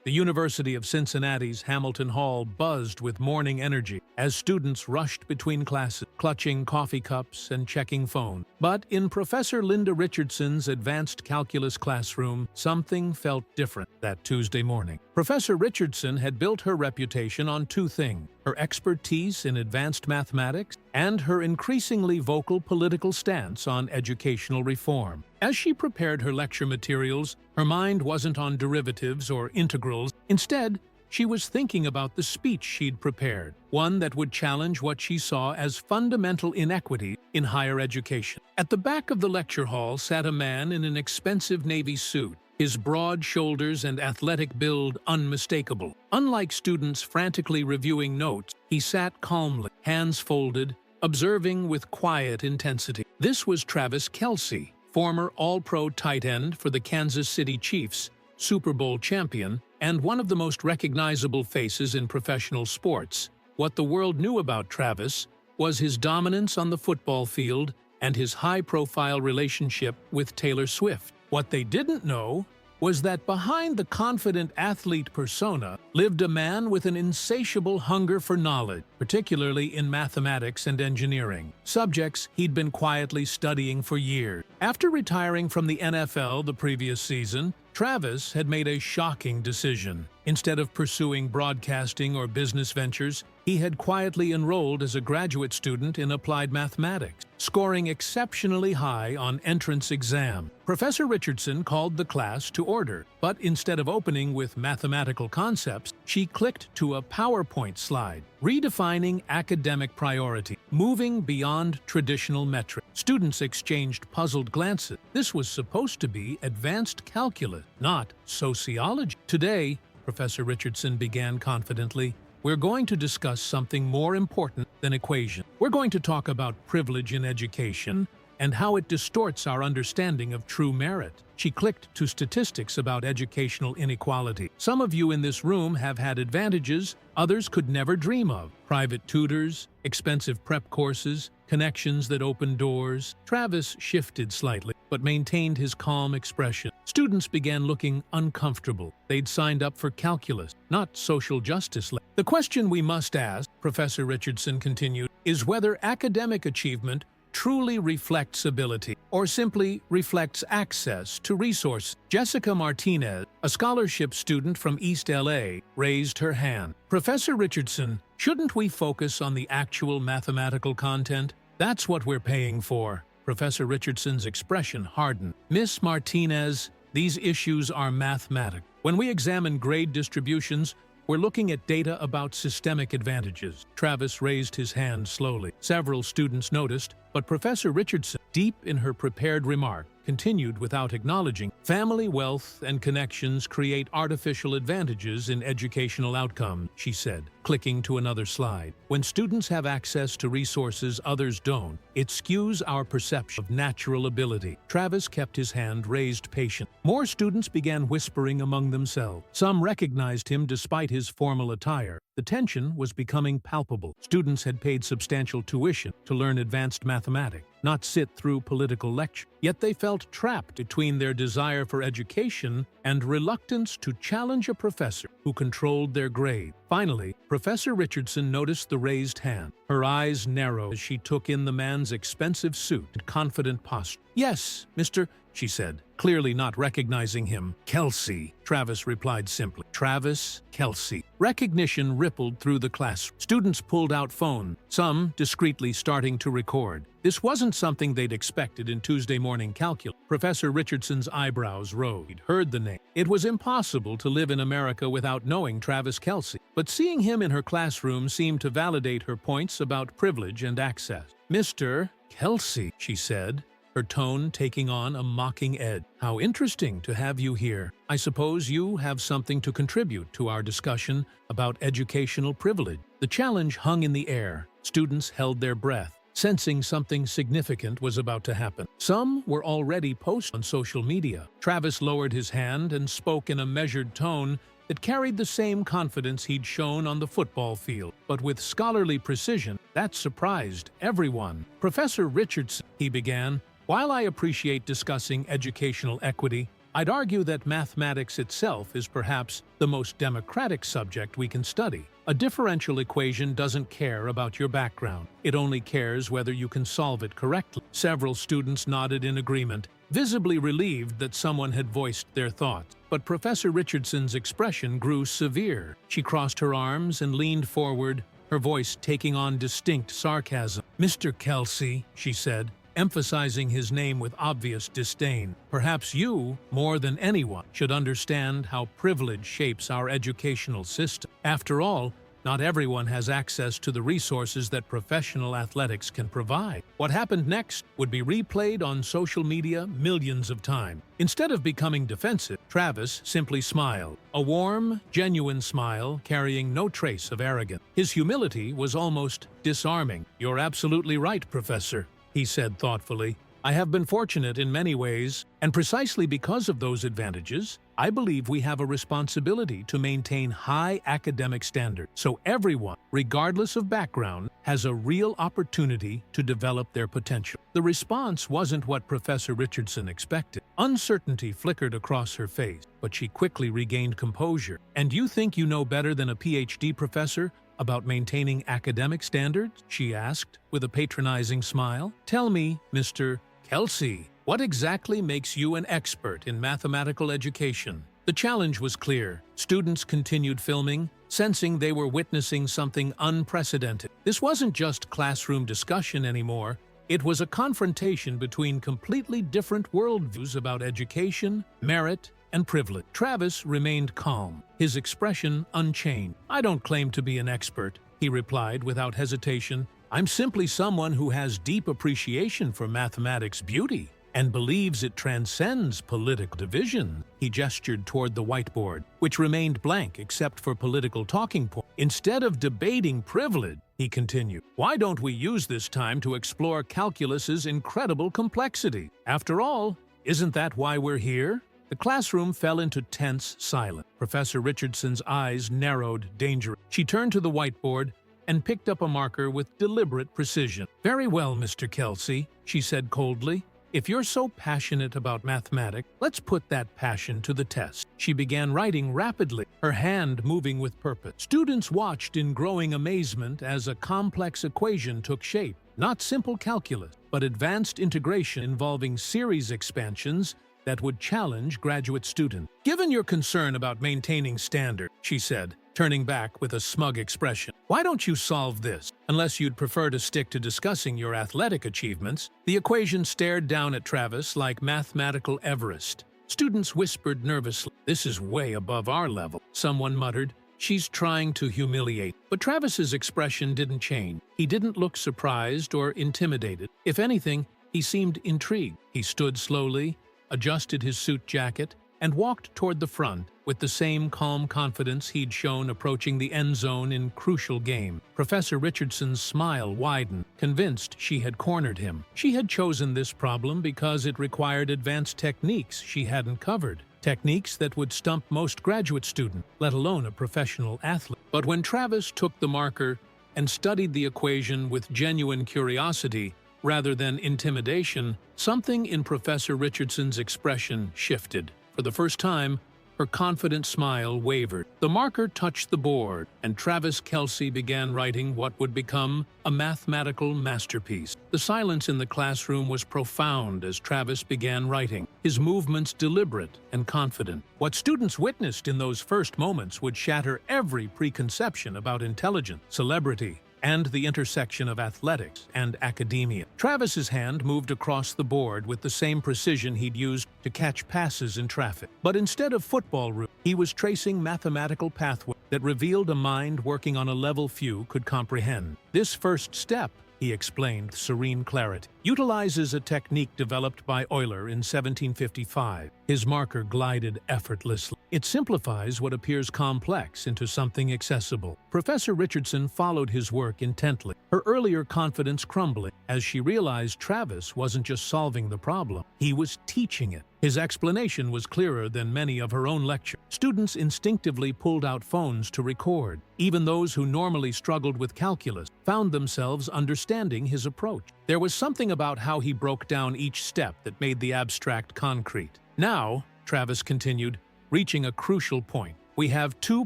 The University of Cincinnati's Hamilton Hall buzzed with morning energy as students rushed between classes, clutching coffee cups and checking phones. But in Professor Linda Richardson's advanced calculus classroom, something felt different that Tuesday morning. Professor Richardson had built her reputation on two things: her expertise in advanced mathematics and her increasingly vocal political stance on educational reform. As she prepared her lecture materials, her mind wasn't on derivatives or integrals. Instead, she was thinking about the speech she'd prepared, one that would challenge what she saw as fundamental inequity in higher education. At the back of the lecture hall sat a man in an expensive navy suit, his broad shoulders and athletic build unmistakable. Unlike students frantically reviewing notes, he sat calmly, hands folded, observing with quiet intensity. This was Travis Kelce, former All-Pro tight end for the Kansas City Chiefs, Super Bowl champion, and one of the most recognizable faces in professional sports. What the world knew about Travis was his dominance on the football field and his high-profile relationship with Taylor Swift. What they didn't know was that behind the confident athlete persona lived a man with an insatiable hunger for knowledge, particularly in mathematics and engineering, subjects he'd been quietly studying for years. After retiring from the NFL the previous season, Travis had made a shocking decision. Instead of pursuing broadcasting or business ventures, he had quietly enrolled as a graduate student in applied mathematics, scoring exceptionally high on entrance exam. Professor Richardson called the class to order, but instead of opening with mathematical concepts, she clicked to a PowerPoint slide, redefining academic priority, moving beyond traditional metrics. Students exchanged puzzled glances. This was supposed to be advanced calculus, not sociology. Today, Professor Richardson began confidently, we're going to discuss something more important than equations. We're going to talk about privilege in education and how it distorts our understanding of true merit. She clicked to statistics about educational inequality. Some of you in this room have had advantages others could never dream of. Private tutors, expensive prep courses, connections that open doors. Travis shifted slightly, but maintained his calm expression. Students began looking uncomfortable. They'd signed up for calculus, not social justice. The question we must ask, Professor Richardson continued, is whether academic achievement truly reflects ability or simply reflects access to resources. Jessica Martinez, a scholarship student from East LA, raised her hand. Professor Richardson, shouldn't we focus on the actual mathematical content? That's what we're paying for. Professor Richardson's expression hardened. Miss Martinez, these issues are mathematical. When we examine grade distributions, we're looking at data about systemic advantages. Travis raised his hand slowly. Several students noticed, but Professor Richardson, deep in her prepared remark, continued without acknowledging, family wealth and connections create artificial advantages in educational outcomes, she said, clicking to another slide. When students have access to resources others don't, it skews our perception of natural ability. Travis kept his hand raised patient. More students began whispering among themselves. Some recognized him despite his formal attire. The tension was becoming palpable. Students had paid substantial tuition to learn advanced mathematics, not sit through political lectures. Yet they felt trapped between their desire for education and reluctance to challenge a professor who controlled their grade. Finally, Professor Richardson noticed the raised hand. Her eyes narrowed as she took in the man's expensive suit and confident posture. "Yes, Mr." she said, clearly not recognizing him. "Kelce," Travis replied simply. Travis Kelce. Recognition rippled through the class. Students pulled out phones, some discreetly starting to record. This wasn't something they'd expected in Tuesday morning calculus. Professor Richardson's eyebrows rose. He'd heard the name. It was impossible to live in America without knowing Travis Kelce, but seeing him in her classroom seemed to validate her points about privilege and access. "Mr. Kelce," she said, her tone taking on a mocking edge. "How interesting to have you here. I suppose you have something to contribute to our discussion about educational privilege." The challenge hung in the air. Students held their breath, sensing something significant was about to happen. Some were already posting on social media. Travis lowered his hand and spoke in a measured tone that carried the same confidence he'd shown on the football field, but with scholarly precision that surprised everyone. "Professor Richardson," he began, "while I appreciate discussing educational equity, I'd argue that mathematics itself is perhaps the most democratic subject we can study. A differential equation doesn't care about your background. It only cares whether you can solve it correctly. Several students nodded in agreement, visibly relieved that someone had voiced their thoughts. But Professor Richardson's expression grew severe. She crossed her arms and leaned forward, her voice taking on distinct sarcasm. "Mr. Kelce," she said, emphasizing his name with obvious disdain, "perhaps you, more than anyone, should understand how privilege shapes our educational system. After all, not everyone has access to the resources that professional athletics can provide." What happened next would be replayed on social media millions of times. Instead of becoming defensive, Travis simply smiled, a warm, genuine smile carrying no trace of arrogance. His humility was almost disarming. "You're absolutely right, Professor," he said thoughtfully. "I have been fortunate in many ways, and precisely because of those advantages, I believe we have a responsibility to maintain high academic standards so everyone, regardless of background, has a real opportunity to develop their potential." The response wasn't what Professor Richardson expected. Uncertainty flickered across her face, but she quickly regained composure. "And you think you know better than a PhD professor about maintaining academic standards?" she asked, with a patronizing smile. "Tell me, Mr. Kelce, what exactly makes you an expert in mathematical education?" The challenge was clear. Students continued filming, sensing they were witnessing something unprecedented. This wasn't just classroom discussion anymore. It was a confrontation between completely different worldviews about education, merit, and privilege. Travis remained calm, his expression unchanged. "I don't claim to be an expert," he replied without hesitation. "I'm simply someone who has deep appreciation for mathematics' beauty and believes it transcends political division." He gestured toward the whiteboard, which remained blank except for political talking points. "Instead of debating privilege," he continued, "why don't we use this time to explore calculus's incredible complexity? After all, isn't that why we're here?" The classroom fell into tense silence. Professor Richardson's eyes narrowed dangerously. She turned to the whiteboard and picked up a marker with deliberate precision. "Very well, Mr. Kelce," she said coldly. "If you're so passionate about mathematics, let's put that passion to the test." She began writing rapidly, her hand moving with purpose. Students watched in growing amazement as a complex equation took shape. Not simple calculus, but advanced integration involving series expansions that would challenge graduate students. "Given your concern about maintaining standard," she said, turning back with a smug expression, "why don't you solve this? Unless you'd prefer to stick to discussing your athletic achievements." The equation stared down at Travis like mathematical Everest. Students whispered nervously, "This is way above our level." Someone muttered, "She's trying to humiliate." But Travis's expression didn't change. He didn't look surprised or intimidated. If anything, he seemed intrigued. He stood slowly, adjusted his suit jacket, and walked toward the front with the same calm confidence he'd shown approaching the end zone in crucial game. Professor Richardson's smile widened, convinced she had cornered him. She had chosen this problem because it required advanced techniques she hadn't covered. Techniques that would stump most graduate students, let alone a professional athlete. But when Travis took the marker and studied the equation with genuine curiosity, rather than intimidation, something in Professor Richardson's expression shifted. For the first time, her confident smile wavered. The marker touched the board, and Travis Kelce began writing what would become a mathematical masterpiece. The silence in the classroom was profound as Travis began writing, his movements deliberate and confident. What students witnessed in those first moments would shatter every preconception about intelligence, celebrity, and the intersection of athletics and academia. Travis's hand moved across the board with the same precision he'd used to catch passes in traffic. But instead of football routes, he was tracing mathematical pathways that revealed a mind working on a level few could comprehend. "This first step," he explained with serene clarity, "utilizes a technique developed by Euler in 1755. His marker glided effortlessly. It simplifies what appears complex into something accessible." Professor Richardson followed his work intently, her earlier confidence crumbling as she realized Travis wasn't just solving the problem, he was teaching it. His explanation was clearer than many of her own lectures. Students instinctively pulled out phones to record. Even those who normally struggled with calculus found themselves understanding his approach. There was something about how he broke down each step that made the abstract concrete. Now, Travis continued, reaching a crucial point. We have two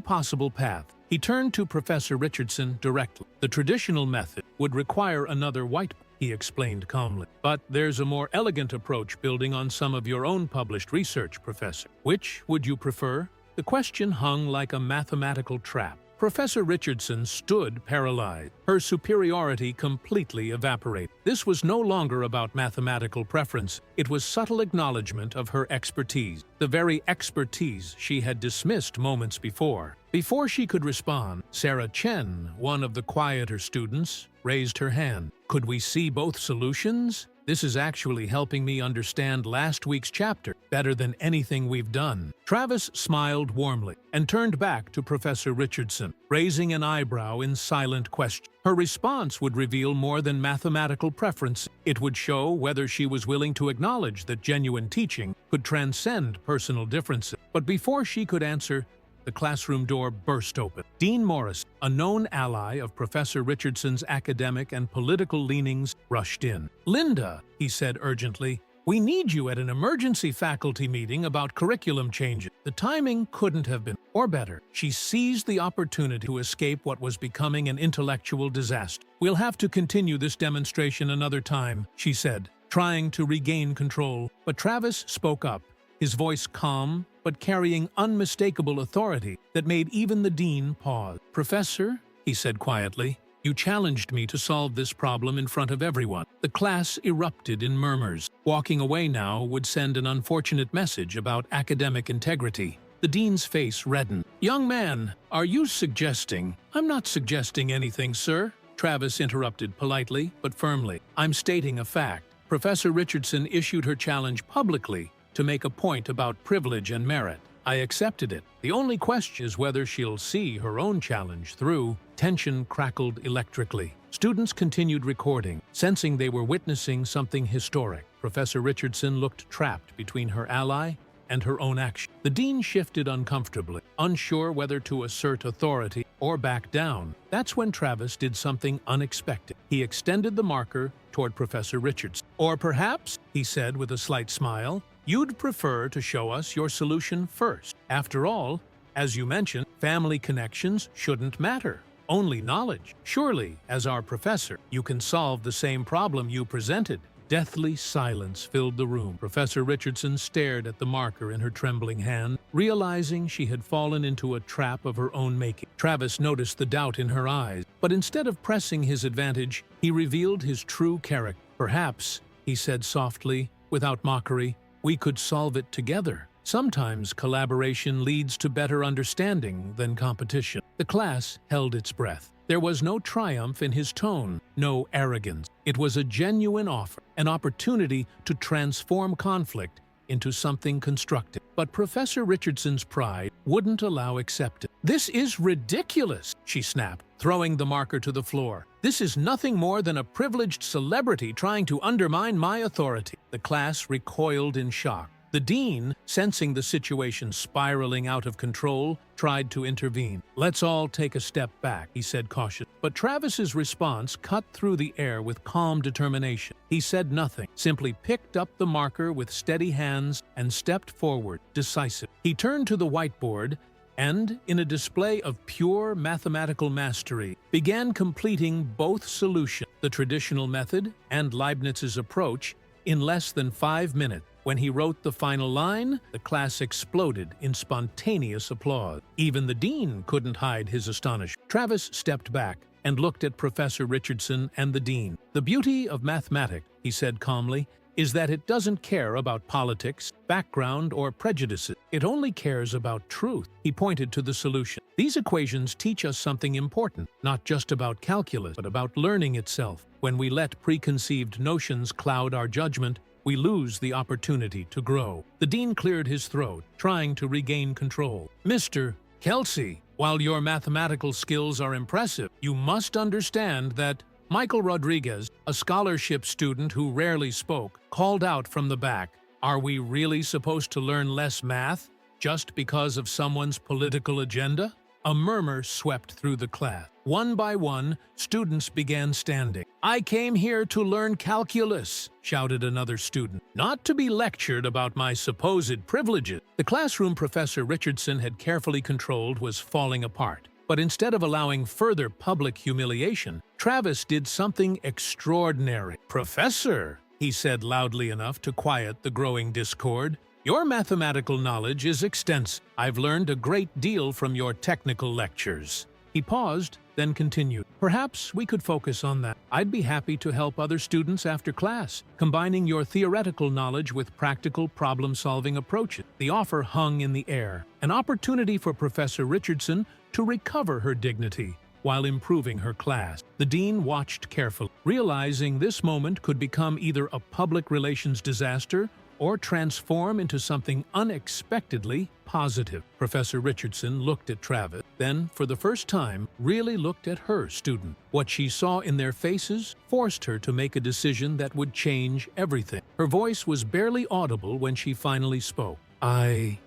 possible paths. He turned to Professor Richardson directly. The traditional method would require another whiteboard, he explained calmly. But there's a more elegant approach building on some of your own published research, Professor. Which would you prefer? The question hung like a mathematical trap. Professor Richardson stood paralyzed. Her superiority completely evaporated. This was no longer about mathematical preference. It was subtle acknowledgement of her expertise, the very expertise she had dismissed moments before. Before she could respond, Sarah Chen, one of the quieter students, raised her hand. Could we see both solutions? This is actually helping me understand last week's chapter better than anything we've done. Travis smiled warmly and turned back to Professor Richardson, raising an eyebrow in silent question. Her response would reveal more than mathematical preference. It would show whether she was willing to acknowledge that genuine teaching could transcend personal differences. But before she could answer, the classroom door burst open. Dean Morris, a known ally of Professor Richardson's academic and political leanings, rushed in. "Linda," he said urgently, "we need you at an emergency faculty meeting about curriculum changes." The timing couldn't have been or better. She seized the opportunity to escape what was becoming an intellectual disaster. "We'll have to continue this demonstration another time," she said, trying to regain control. But Travis spoke up, his voice calm but carrying unmistakable authority that made even the dean pause. "Professor," he said quietly, "you challenged me to solve this problem in front of everyone." The class erupted in murmurs. Walking away now would send an unfortunate message about academic integrity. The dean's face reddened. "Young man, are you suggesting—" "I'm not suggesting anything, sir," Travis interrupted politely but firmly. "I'm stating a fact." Professor Richardson issued her challenge publicly to make a point about privilege and merit. I accepted it. The only question is whether she'll see her own challenge through. Tension crackled electrically. Students continued recording, sensing they were witnessing something historic. Professor Richardson looked trapped between her ally and her own action. The dean shifted uncomfortably, unsure whether to assert authority or back down. That's when Travis did something unexpected. He extended the marker toward Professor Richardson. "Or perhaps," he said with a slight smile, "you'd prefer to show us your solution first. After all, as you mentioned, family connections shouldn't matter, only knowledge. Surely, as our professor, you can solve the same problem you presented." Deathly silence filled the room. Professor Richardson stared at the marker in her trembling hand, realizing she had fallen into a trap of her own making. Travis noticed the doubt in her eyes, but instead of pressing his advantage, he revealed his true character. "Perhaps," he said softly, without mockery, "we could solve it together." Sometimes collaboration leads to better understanding than competition. The class held its breath. There was no triumph in his tone, no arrogance. It was a genuine offer, an opportunity to transform conflict into something constructive. But Professor Richardson's pride wouldn't allow acceptance. "This is ridiculous," she snapped, throwing the marker to the floor. "This is nothing more than a privileged celebrity trying to undermine my authority." The class recoiled in shock. The dean, sensing the situation spiraling out of control, tried to intervene. "Let's all take a step back," he said cautiously. But Travis's response cut through the air with calm determination. He said nothing, simply picked up the marker with steady hands and stepped forward, decisive. He turned to the whiteboard and, in a display of pure mathematical mastery, began completing both solutions, the traditional method and Leibniz's approach, in less than 5 minutes. When he wrote the final line, the class exploded in spontaneous applause. Even the dean couldn't hide his astonishment. Travis stepped back and looked at Professor Richardson and the dean. "The beauty of mathematics," he said calmly, "is that it doesn't care about politics, background, or prejudices. It only cares about truth." He pointed to the solution. "These equations teach us something important, not just about calculus, but about learning itself. When we let preconceived notions cloud our judgment, we lose the opportunity to grow." The dean cleared his throat, trying to regain control. "Mr. Kelce, while your mathematical skills are impressive, you must understand that—" Michael Rodriguez, a scholarship student who rarely spoke, called out from the back, "Are we really supposed to learn less math just because of someone's political agenda?" A murmur swept through the class. One by one, students began standing. "I came here to learn calculus," shouted another student, "not to be lectured about my supposed privileges." The classroom Professor Richardson had carefully controlled was falling apart. But instead of allowing further public humiliation, Travis did something extraordinary. "Professor," he said loudly enough to quiet the growing discord, "your mathematical knowledge is extensive. I've learned a great deal from your technical lectures." He paused, then continued, "Perhaps we could focus on that. I'd be happy to help other students after class, combining your theoretical knowledge with practical problem-solving approaches." The offer hung in the air, an opportunity for Professor Richardson to recover her dignity while improving her class. The dean watched carefully, realizing this moment could become either a public relations disaster or transform into something unexpectedly positive. Professor Richardson looked at Travis, then, for the first time, really looked at her student. What she saw in their faces forced her to make a decision that would change everything. Her voice was barely audible when she finally spoke.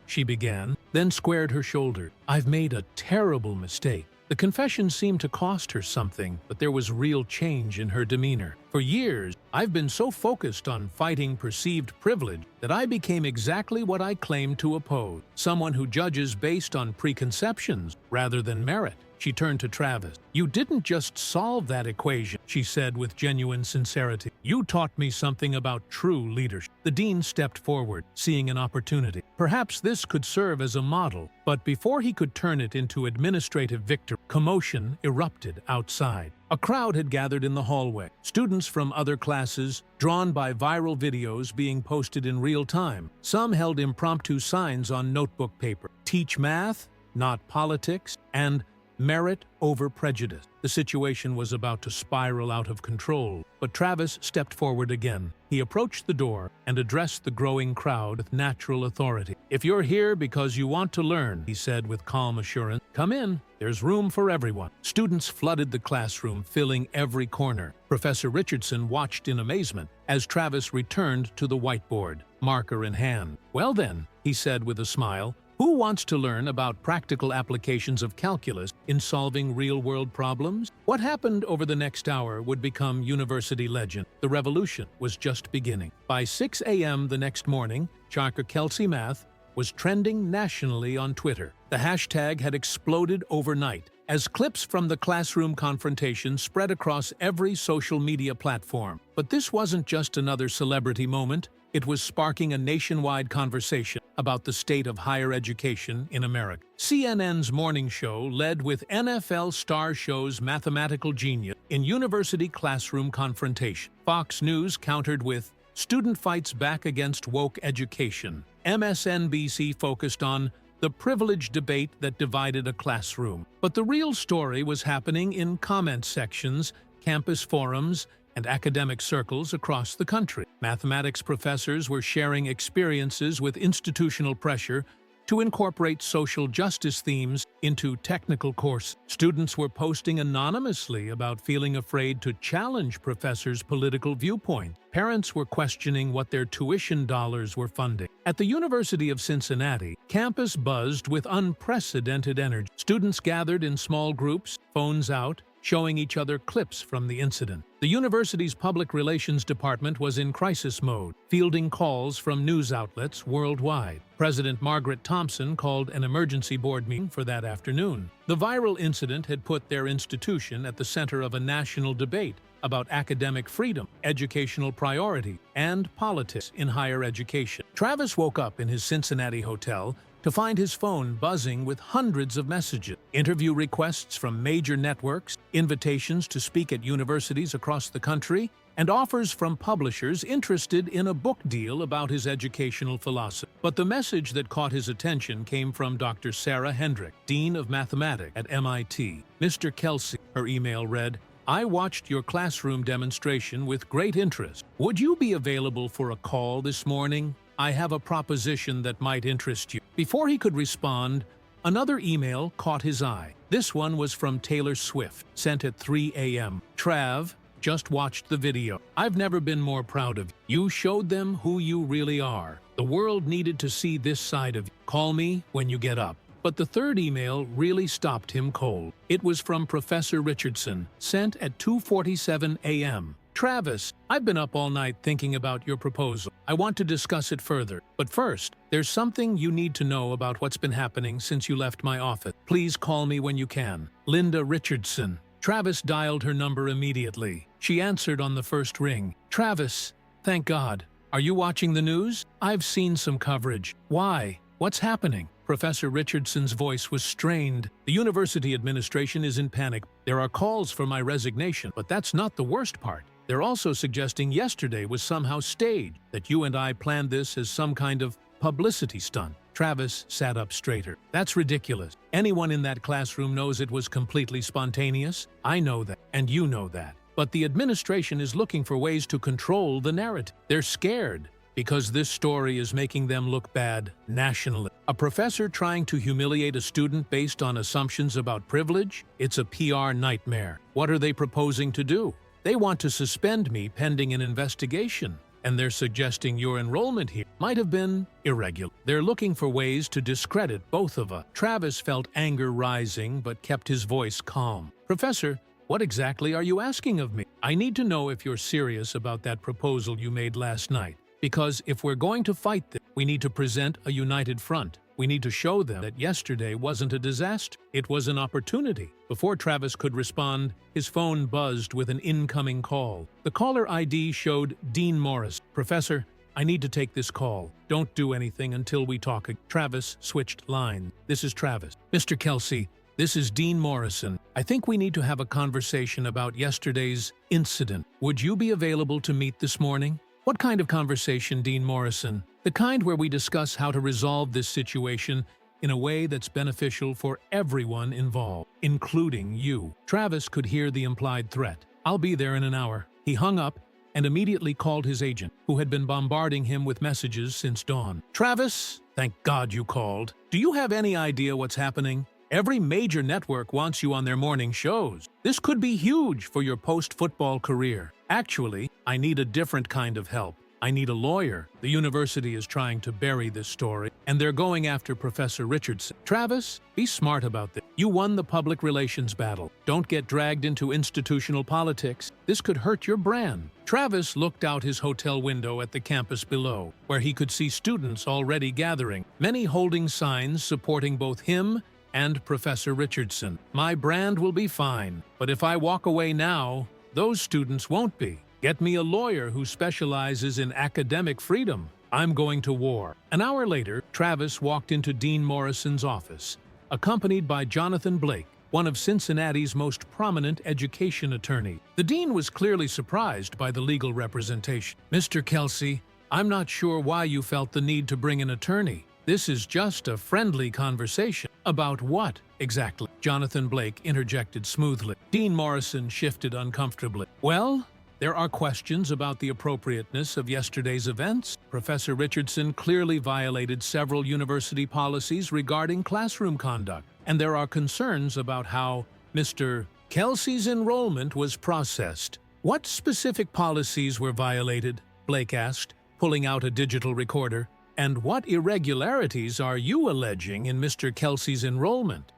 She began, then squared her shoulders. "I've made a terrible mistake." The confession seemed to cost her something, but there was real change in her demeanor. "For years, I've been so focused on fighting perceived privilege that I became exactly what I claimed to oppose, someone who judges based on preconceptions rather than merit." She turned to Travis. "You didn't just solve that equation," she said with genuine sincerity. "You taught me something about true leadership." The dean stepped forward, seeing an opportunity. Perhaps this could serve as a model, but before he could turn it into administrative victory, commotion erupted outside. A crowd had gathered in the hallway. Students from other classes, drawn by viral videos being posted in real time. Some held impromptu signs on notebook paper. "Teach math, not politics," and "Merit over prejudice." The situation was about to spiral out of control, but Travis stepped forward again. He approached the door and addressed the growing crowd with natural authority. "If you're here because you want to learn," he said with calm assurance, "come in. There's room for everyone." Students flooded the classroom, filling every corner. Professor Richardson watched in amazement as Travis returned to the whiteboard, marker in hand. "Well then," he said with a smile, "who wants to learn about practical applications of calculus in solving real-world problems?" What happened over the next hour would become university legend. The revolution was just beginning. By 6 a.m. the next morning, Kelce Math was trending nationally on Twitter. The hashtag had exploded overnight, as clips from the classroom confrontation spread across every social media platform. But this wasn't just another celebrity moment. It was sparking a nationwide conversation about the state of higher education in America. CNN's morning show led with NFL star show's mathematical genius in university classroom confrontation. Fox News countered with "Student fights back against woke education." MSNBC focused on the privileged debate that divided a classroom. But the real story was happening in comment sections, campus forums, and academic circles across the country. Mathematics professors were sharing experiences with institutional pressure to incorporate social justice themes into technical courses. Students were posting anonymously about feeling afraid to challenge professors' political viewpoint. Parents were questioning what their tuition dollars were funding. At the University of Cincinnati, campus buzzed with unprecedented energy. Students gathered in small groups, phones out, showing each other clips from the incident. The university's public relations department was in crisis mode, fielding calls from news outlets worldwide. President Margaret Thompson called an emergency board meeting for that afternoon. The viral incident had put their institution at the center of a national debate about academic freedom, educational priority, and politics in higher education. Travis woke up in his Cincinnati hotel to find his phone buzzing with hundreds of messages, interview requests from major networks, invitations to speak at universities across the country, and offers from publishers interested in a book deal about his educational philosophy. But the message that caught his attention came from Dr. Sarah Hendrick, Dean of Mathematics at MIT. "Mr. Kelce," her email read, "I watched your classroom demonstration with great interest. Would you be available for a call this morning? I have a proposition that might interest you." Before he could respond, another email caught his eye. This one was from Taylor Swift, sent at 3 a.m. "Trav, just watched the video. I've never been more proud of you. You showed them who you really are. The world needed to see this side of you. Call me when you get up." But the third email really stopped him cold. It was from Professor Richardson, sent at 2:47 a.m. Travis, I've been up all night thinking about your proposal. I want to discuss it further. But first, there's something you need to know about what's been happening since you left my office. Please call me when you can. Linda Richardson. Travis dialed her number immediately. She answered on the first ring. Travis, thank God. Are you watching the news? I've seen some coverage. Why? What's happening? Professor Richardson's voice was strained. The university administration is in panic. There are calls for my resignation, but that's not the worst part. They're also suggesting yesterday was somehow staged, that you and I planned this as some kind of publicity stunt. Travis sat up straighter. That's ridiculous. Anyone in that classroom knows it was completely spontaneous. I know that, and you know that. But the administration is looking for ways to control the narrative. They're scared because this story is making them look bad nationally. A professor trying to humiliate a student based on assumptions about privilege? It's a PR nightmare. What are they proposing to do? They want to suspend me pending an investigation. And they're suggesting your enrollment here might have been irregular. They're looking for ways to discredit both of us. Travis felt anger rising but kept his voice calm. Professor, what exactly are you asking of me? I need to know if you're serious about that proposal you made last night. Because if we're going to fight this, we need to present a united front. We need to show them that yesterday wasn't a disaster. It was an opportunity. Before Travis could respond, his phone buzzed with an incoming call. The caller ID showed Dean Morris. Professor, I need to take this call. Don't do anything until we talk. Travis switched lines. This is Travis. Mr. Kelce, this is Dean Morrison. I think we need to have a conversation about yesterday's incident. Would you be available to meet this morning? What kind of conversation, Dean Morrison? The kind where we discuss how to resolve this situation in a way that's beneficial for everyone involved, including you. Travis could hear the implied threat. I'll be there in an hour. He hung up and immediately called his agent, who had been bombarding him with messages since dawn. Travis, thank God you called. Do you have any idea what's happening? Every major network wants you on their morning shows. This could be huge for your post-football career. Actually, I need a different kind of help. I need a lawyer. The university is trying to bury this story, and they're going after Professor Richardson. Travis, be smart about this. You won the public relations battle. Don't get dragged into institutional politics. This could hurt your brand. Travis looked out his hotel window at the campus below, where he could see students already gathering, many holding signs supporting both him and Professor Richardson. My brand will be fine, but if I walk away now, those students won't be. Get me a lawyer who specializes in academic freedom. I'm going to war. An hour later, Travis walked into Dean Morrison's office, accompanied by Jonathan Blake, one of Cincinnati's most prominent education attorneys. The dean was clearly surprised by the legal representation. Mr. Kelce, I'm not sure why you felt the need to bring an attorney. This is just a friendly conversation. About what, exactly? Jonathan Blake interjected smoothly. Dean Morrison shifted uncomfortably. Well, there are questions about the appropriateness of yesterday's events. Professor Richardson clearly violated several university policies regarding classroom conduct, and there are concerns about how Mr. Kelce's enrollment was processed. What specific policies were violated? Blake asked, pulling out a digital recorder. And what irregularities are you alleging in Mr. Kelce's enrollment?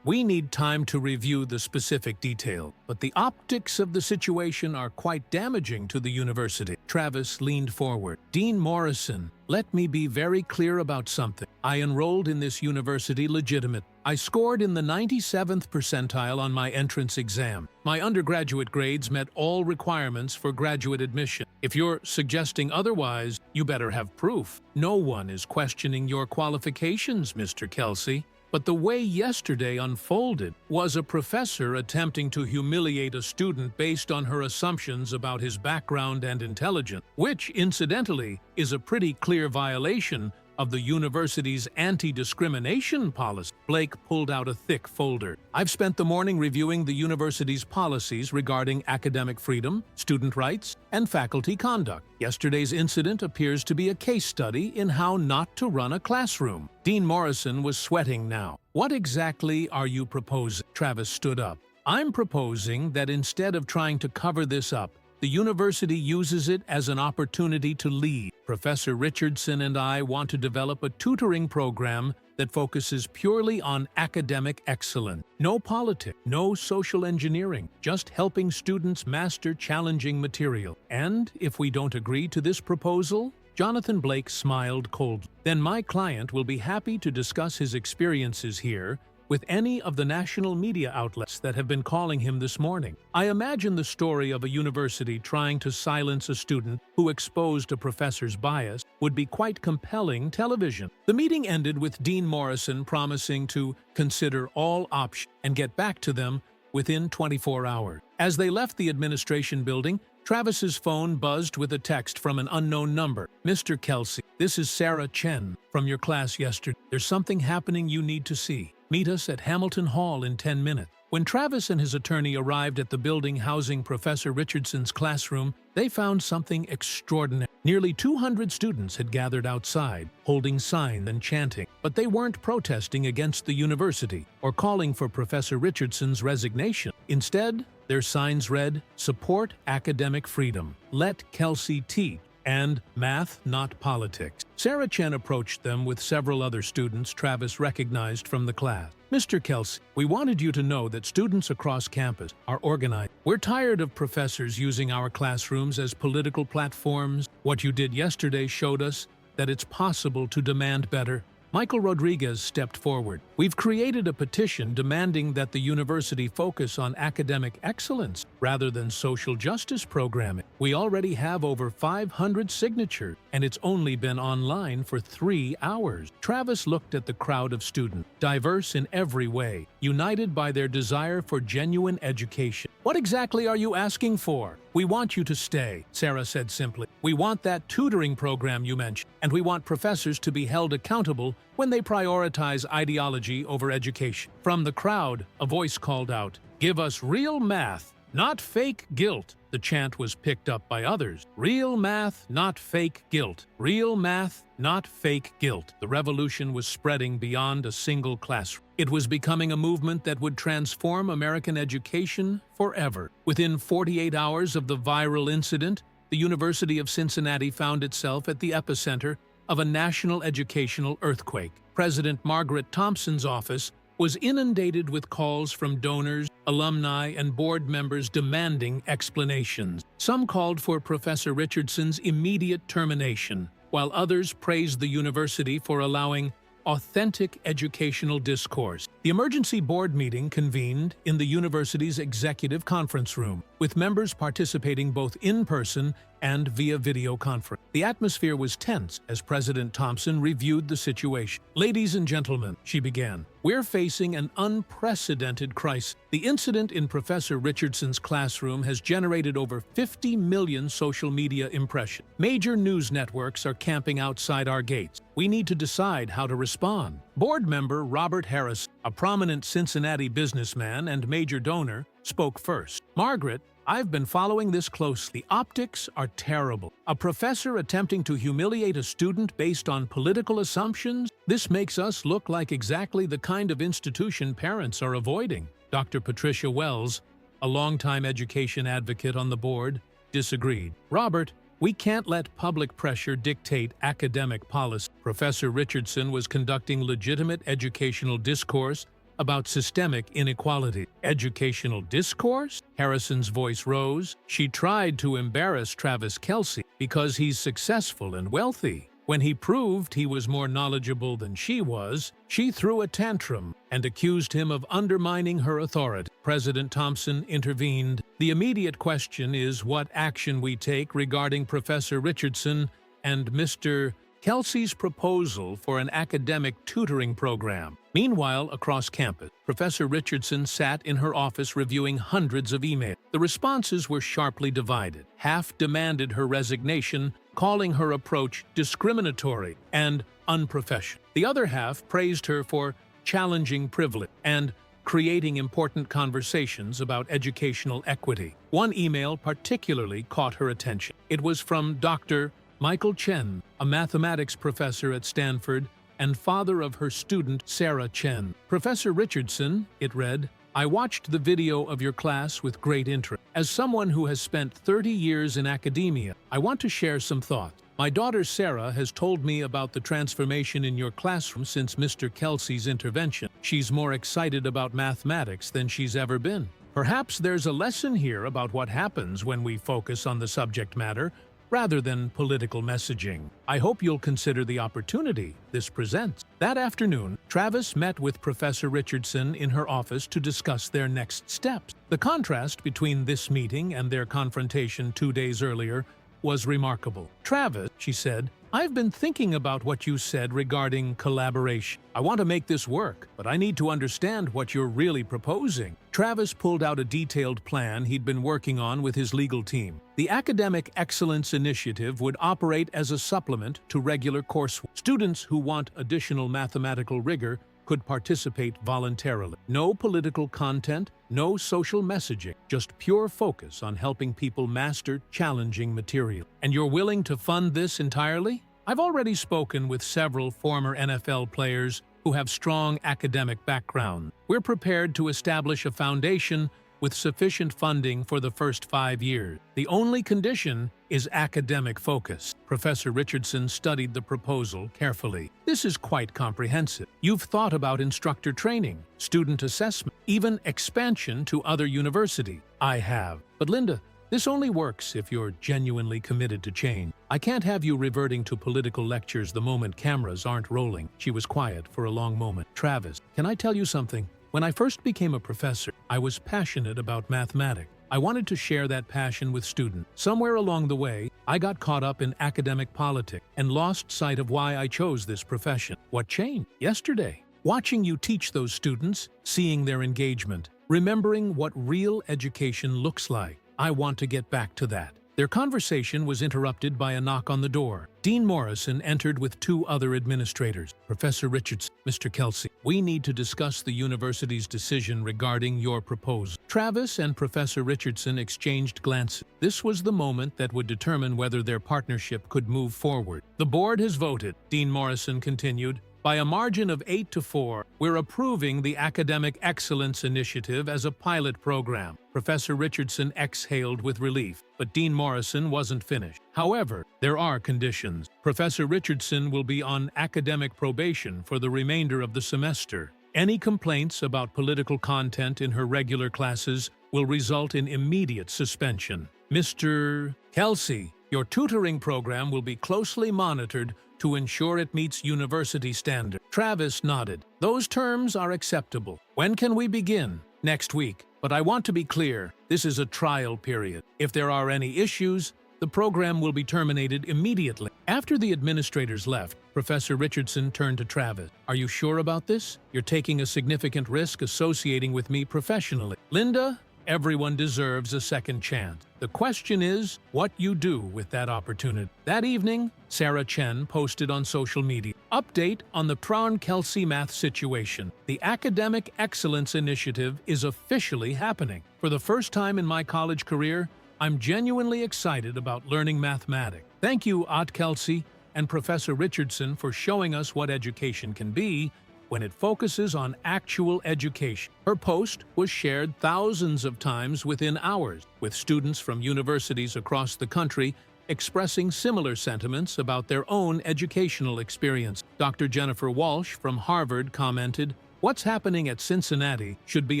We need time to review the specific detail, but the optics of the situation are quite damaging to the university. Travis leaned forward. Dean Morrison, let me be very clear about something. I enrolled in this university legitimate. I scored in the 97th percentile on my entrance exam. My undergraduate grades met all requirements for graduate admission. If you're suggesting otherwise, you better have proof. No one is questioning your qualifications, Mr. Kelce. But the way yesterday unfolded was a professor attempting to humiliate a student based on her assumptions about his background and intelligence, which, incidentally, is a pretty clear violation of the university's anti-discrimination policy. Blake pulled out a thick folder. I've spent the morning reviewing the university's policies regarding academic freedom, student rights, and faculty conduct. Yesterday's incident appears to be a case study in how not to run a classroom. Dean Morrison was sweating now. What exactly are you proposing? Travis stood up. I'm proposing that instead of trying to cover this up, the university uses it as an opportunity to lead. Professor Richardson and I want to develop a tutoring program that focuses purely on academic excellence. No politics, no social engineering, just helping students master challenging material. And if we don't agree to this proposal, Jonathan Blake smiled coldly. Then my client will be happy to discuss his experiences here with any of the national media outlets that have been calling him this morning. I imagine the story of a university trying to silence a student who exposed a professor's bias would be quite compelling television. The meeting ended with Dean Morrison promising to consider all options and get back to them within 24 hours. As they left the administration building, Travis's phone buzzed with a text from an unknown number. "Mr. Kelce, this is Sarah Chen from your class yesterday. There's something happening you need to see. Meet us at Hamilton Hall in 10 minutes." When Travis and his attorney arrived at the building housing Professor Richardson's classroom, they found something extraordinary. Nearly 200 students had gathered outside, holding signs and chanting, but they weren't protesting against the university or calling for Professor Richardson's resignation. Instead, their signs read, "Support academic freedom. Let Kelce teach," and "Math, not politics." Sarah Chen approached them with several other students Travis recognized from the class. "Mr. Kelce, we wanted you to know that students across campus are organized. We're tired of professors using our classrooms as political platforms. What you did yesterday showed us that it's possible to demand better." Michael Rodriguez stepped forward. "We've created a petition demanding that the university focus on academic excellence rather than social justice programming. We already have over 500 signatures, and it's only been online for 3 hours." Travis looked at the crowd of students, diverse in every way, united by their desire for genuine education. "What exactly are you asking for?" "We want you to stay," Sarah said simply. "We want that tutoring program you mentioned, and we want professors to be held accountable when they prioritize ideology over education." From the crowd, a voice called out, "Give us real math, not fake guilt." The chant was picked up by others. "Real math, not fake guilt. Real math, not fake guilt." The revolution was spreading beyond a single classroom. It was becoming a movement that would transform American education forever. Within 48 hours of the viral incident, the University of Cincinnati found itself at the epicenter of a national educational earthquake. President Margaret Thompson's office was inundated with calls from donors, alumni, and board members demanding explanations. Some called for Professor Richardson's immediate termination, while others praised the university for allowing authentic educational discourse. The emergency board meeting convened in the university's executive conference room, with members participating both in person and via video conference. The atmosphere was tense as President Thompson reviewed the situation. "Ladies and gentlemen," she began, "we're facing an unprecedented crisis. The incident in Professor Richardson's classroom has generated over 50 million social media impressions. Major news networks are camping outside our gates. We need to decide how to respond." Board member Robert Harris, a prominent Cincinnati businessman and major donor, spoke first. "Margaret, I've been following this closely. Optics are terrible. A professor attempting to humiliate a student based on political assumptions? This makes us look like exactly the kind of institution parents are avoiding." Dr. Patricia Wells, a longtime education advocate on the board, disagreed. "Robert, we can't let public pressure dictate academic policy." Professor Richardson was conducting legitimate educational discourse about systemic inequality. "Educational discourse?" Harrison's voice rose. "She tried to embarrass Travis Kelce because he's successful and wealthy. When he proved he was more knowledgeable than she was, she threw a tantrum and accused him of undermining her authority." President Thompson intervened. "The immediate question is what action we take regarding Professor Richardson and Mr. Kelce's proposal for an academic tutoring program." Meanwhile, across campus, Professor Richardson sat in her office reviewing hundreds of emails. The responses were sharply divided. Half demanded her resignation, calling her approach discriminatory and unprofessional. The other half praised her for challenging privilege and creating important conversations about educational equity. One email particularly caught her attention. It was from Dr. Michael Chen, a mathematics professor at Stanford and father of her student Sarah Chen. "Professor Richardson," it read, I watched the video of your class with great interest. As someone who has spent 30 years in academia, I want to share some thoughts. My daughter Sarah has told me about the transformation in your classroom since Mr. Kelce's intervention. She's more excited about mathematics than she's ever been. Perhaps there's a lesson here about what happens when we focus on the subject matter rather than political messaging. I hope you'll consider the opportunity this presents. That afternoon, Travis met with Professor Richardson in her office to discuss their next steps. The contrast between this meeting and their confrontation 2 days earlier was remarkable. "Travis," she said, "I've been thinking about what you said regarding collaboration. I want to make this work, but I need to understand what you're really proposing." Travis pulled out a detailed plan he'd been working on with his legal team. The Academic Excellence Initiative would operate as a supplement to regular coursework. Students who want additional mathematical rigor could participate voluntarily. No political content, no social messaging, just pure focus on helping people master challenging material. And you're willing to fund this entirely? I've already spoken with several former NFL players who have strong academic backgrounds. We're prepared to establish a foundation with sufficient funding for the first 5 years. The only condition is academic focus. Professor Richardson studied the proposal carefully. This is quite comprehensive. You've thought about instructor training, student assessment, even expansion to other universities. I have. But Linda, this only works if you're genuinely committed to change. I can't have you reverting to political lectures the moment cameras aren't rolling. She was quiet for a long moment. Travis, can I tell you something? When I first became a professor, I was passionate about mathematics. I wanted to share that passion with students. Somewhere along the way, I got caught up in academic politics and lost sight of why I chose this profession. What changed? Yesterday. Watching you teach those students, seeing their engagement, remembering what real education looks like. I want to get back to that. Their conversation was interrupted by a knock on the door. Dean Morrison entered with 2 other administrators. "Professor Richardson, Mr. Kelce, we need to discuss the university's decision regarding your proposal." Travis and Professor Richardson exchanged glances. This was the moment that would determine whether their partnership could move forward. "The board has voted," Dean Morrison continued. "By a margin of 8-4, we're approving the Academic Excellence Initiative as a pilot program." Professor Richardson exhaled with relief, but Dean Morrison wasn't finished. "However, there are conditions. Professor Richardson will be on academic probation for the remainder of the semester. Any complaints about political content in her regular classes will result in immediate suspension. Mr. Kelce, your tutoring program will be closely monitored to ensure it meets university standards." Travis nodded. "Those terms are acceptable. When can we begin?" "Next week. But I want to be clear, this is a trial period. If there are any issues, the program will be terminated immediately." After the administrators left, Professor Richardson turned to Travis. "Are you sure about this? You're taking a significant risk associating with me professionally." "Linda, everyone deserves a second chance. The question is what you do with that opportunity." That evening, Sarah Chen posted on social media, "Update on the Kelce math situation. The Academic Excellence Initiative is officially happening. For the first time in my college career, I'm genuinely excited about learning mathematics. Thank you, Kelce and Professor Richardson, for showing us what education can be when it focuses on actual education." Her post was shared thousands of times within hours, with students from universities across the country expressing similar sentiments about their own educational experience. Dr. Jennifer Walsh from Harvard commented, "What's happening at Cincinnati should be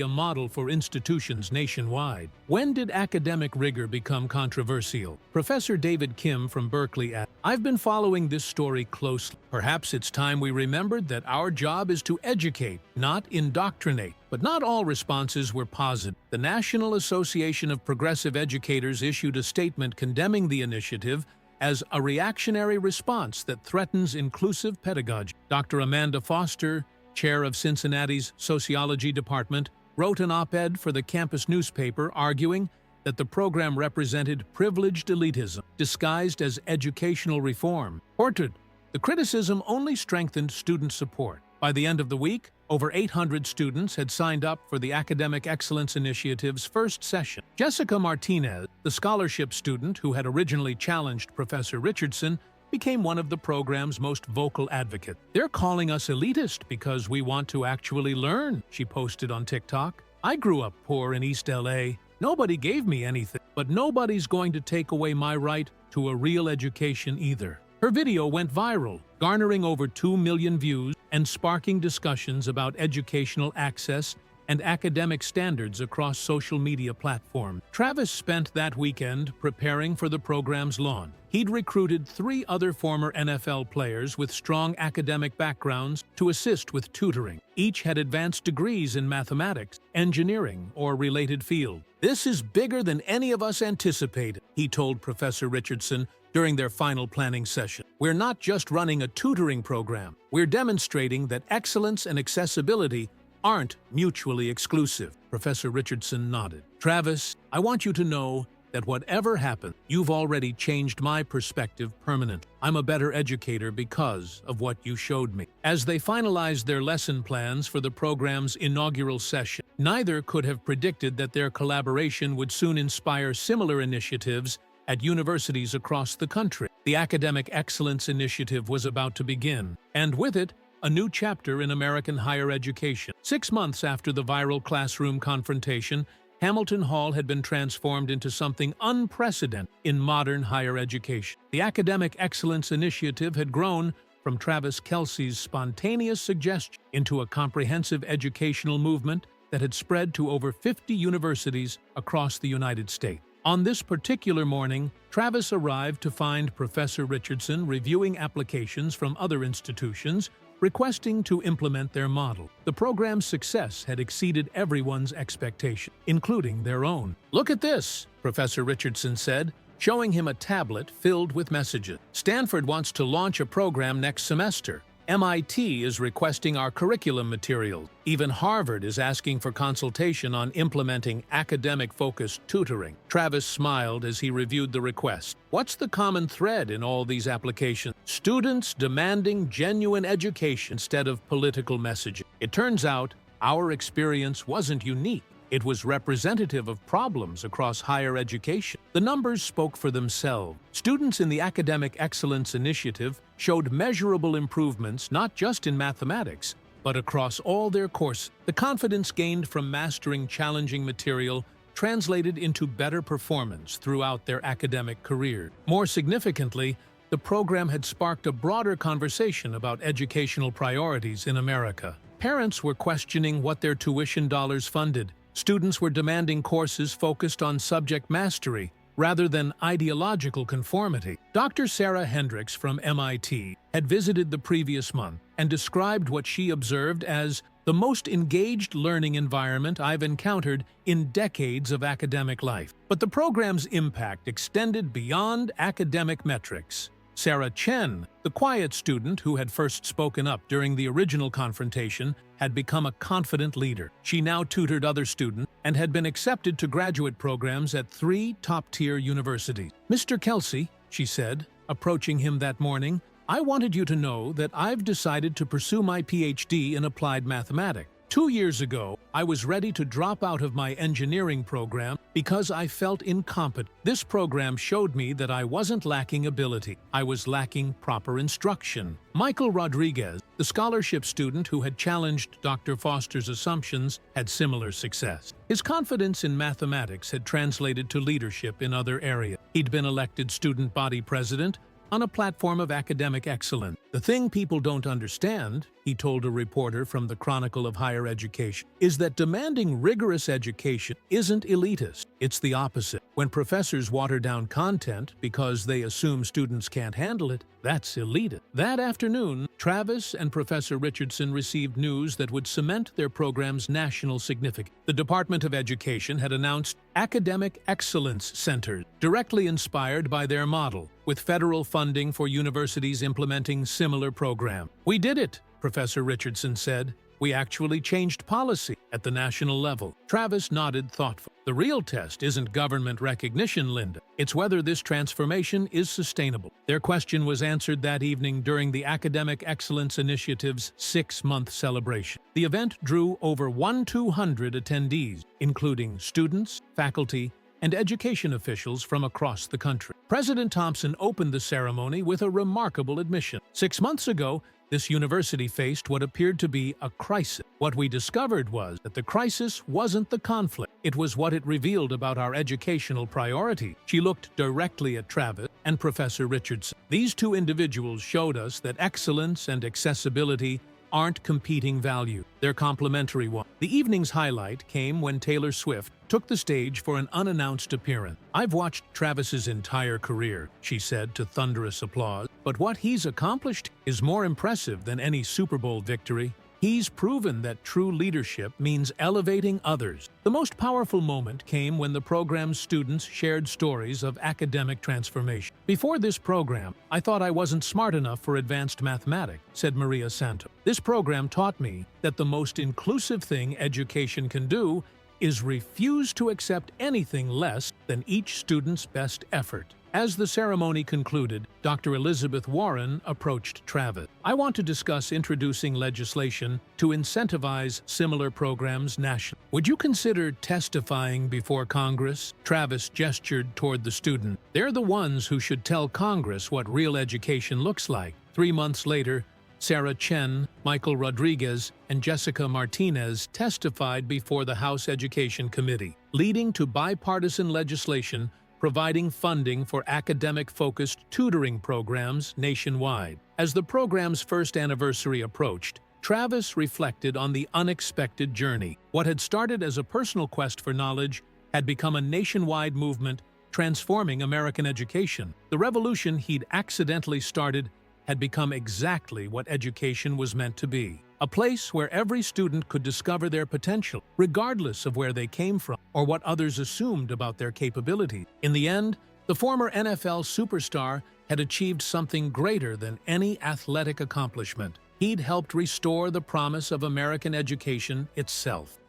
a model for institutions nationwide." When did academic rigor become controversial? Professor David Kim from Berkeley added, "I've been following this story closely. Perhaps it's time we remembered that our job is to educate, not indoctrinate." But not all responses were positive. The National Association of Progressive Educators issued a statement condemning the initiative as a reactionary response that threatens inclusive pedagogy. Dr. Amanda Foster, chair of Cincinnati's Sociology Department, wrote an op-ed for the campus newspaper arguing that the program represented privileged elitism disguised as educational reform. Portrait, the criticism only strengthened student support. By the end of the week, over 800 students had signed up for the Academic Excellence Initiative's first session. Jessica Martinez, the scholarship student who had originally challenged Professor Richardson, became one of the program's most vocal advocates. "They're calling us elitist because we want to actually learn," she posted on TikTok. I grew up poor in East LA. Nobody gave me anything, but nobody's going to take away my right to a real education either. Her video went viral, garnering over 2 million views and sparking discussions about educational access and academic standards across social media platforms. Travis spent that weekend preparing for the program's launch. He'd recruited 3 other former NFL players with strong academic backgrounds to assist with tutoring. Each had advanced degrees in mathematics, engineering, or related fields. "This is bigger than any of us anticipated," he told Professor Richardson during their final planning session. "We're not just running a tutoring program. We're demonstrating that excellence and accessibility aren't mutually exclusive." Professor Richardson nodded. "Travis, I want you to know that whatever happened, you've already changed my perspective permanently. I'm a better educator because of what you showed me." As they finalized their lesson plans for the program's inaugural session, neither could have predicted that their collaboration would soon inspire similar initiatives at universities across the country. The Academic Excellence Initiative was about to begin, and with it, a new chapter in American higher education. 6 months after the viral classroom confrontation, Hamilton Hall had been transformed into something unprecedented in modern higher education. The Academic Excellence Initiative had grown from Travis Kelce's spontaneous suggestion into a comprehensive educational movement that had spread to over 50 universities across the United States. On this particular morning, Travis arrived to find Professor Richardson reviewing applications from other institutions, requesting to implement their model. The program's success had exceeded everyone's expectation, including their own. "Look at this," Professor Richardson said, showing him a tablet filled with messages. "Stanford wants to launch a program next semester. MIT is requesting our curriculum materials. Even Harvard is asking for consultation on implementing academic-focused tutoring." Travis smiled as he reviewed the request. What's the common thread in all these applications? Students demanding genuine education instead of political messaging. It turns out our experience wasn't unique. It was representative of problems across higher education. The numbers spoke for themselves. Students in the Academic Excellence Initiative showed measurable improvements not just in mathematics, but across all their courses. The confidence gained from mastering challenging material translated into better performance throughout their academic career. More significantly, the program had sparked a broader conversation about educational priorities in America. Parents were questioning what their tuition dollars funded. Students were demanding courses focused on subject mastery rather than ideological conformity. Dr. Sarah Hendricks from MIT had visited the previous month and described what she observed as the most engaged learning environment I've encountered in decades of academic life. But the program's impact extended beyond academic metrics. Sarah Chen, the quiet student who had first spoken up during the original confrontation, had become a confident leader. She now tutored other students and had been accepted to graduate programs at 3 top-tier universities. "Mr. Kelce," she said, approaching him that morning, "I wanted you to know that I've decided to pursue my PhD in applied mathematics. 2 years ago, I was ready to drop out of my engineering program because I felt incompetent. This program showed me that I wasn't lacking ability. I was lacking proper instruction." Michael Rodriguez, the scholarship student who had challenged Dr. Foster's assumptions, had similar success. His confidence in mathematics had translated to leadership in other areas. He'd been elected student body president on a platform of academic excellence. "The thing people don't understand," he told a reporter from the Chronicle of Higher Education, "is that demanding rigorous education isn't elitist. It's the opposite. When professors water down content because they assume students can't handle it, that's elitist." That afternoon, Travis and Professor Richardson received news that would cement their program's national significance. The Department of Education had announced Academic Excellence Centers, directly inspired by their model, with federal funding for universities implementing similar programs. "We did it," Professor Richardson said. "We actually changed policy at the national level." Travis nodded thoughtfully. "The real test isn't government recognition, Linda. It's whether this transformation is sustainable." Their question was answered that evening during the Academic Excellence Initiative's 6-month celebration. The event drew over 1,200 attendees, including students, faculty, and education officials from across the country. President Thompson opened the ceremony with a remarkable admission. 6 months ago, this university faced what appeared to be a crisis. What we discovered was that the crisis wasn't the conflict. It was what it revealed about our educational priority. She looked directly at Travis and Professor Richardson. These two individuals showed us that excellence and accessibility aren't competing values. They're complementary ones. The evening's highlight came when Taylor Swift took the stage for an unannounced appearance. "I've watched Travis's entire career," she said to thunderous applause, "but what he's accomplished is more impressive than any Super Bowl victory. He's proven that true leadership means elevating others." The most powerful moment came when the program's students shared stories of academic transformation. "Before this program, I thought I wasn't smart enough for advanced mathematics," said Maria Santo. "This program taught me that the most inclusive thing education can do is refuse to accept anything less than each student's best effort." As the ceremony concluded, Dr. Elizabeth Warren approached Travis. "I want to discuss introducing legislation to incentivize similar programs nationally. Would you consider testifying before Congress?" Travis gestured toward the student. "They're the ones who should tell Congress what real education looks like." 3 months later, Sarah Chen, Michael Rodriguez, and Jessica Martinez testified before the House Education Committee, leading to bipartisan legislation providing funding for academic-focused tutoring programs nationwide. As the program's first anniversary approached, Travis reflected on the unexpected journey. What had started as a personal quest for knowledge had become a nationwide movement transforming American education. The revolution he'd accidentally started had become exactly what education was meant to be. A place where every student could discover their potential, regardless of where they came from or what others assumed about their capability. In the end, the former NFL superstar had achieved something greater than any athletic accomplishment. He'd helped restore the promise of American education itself.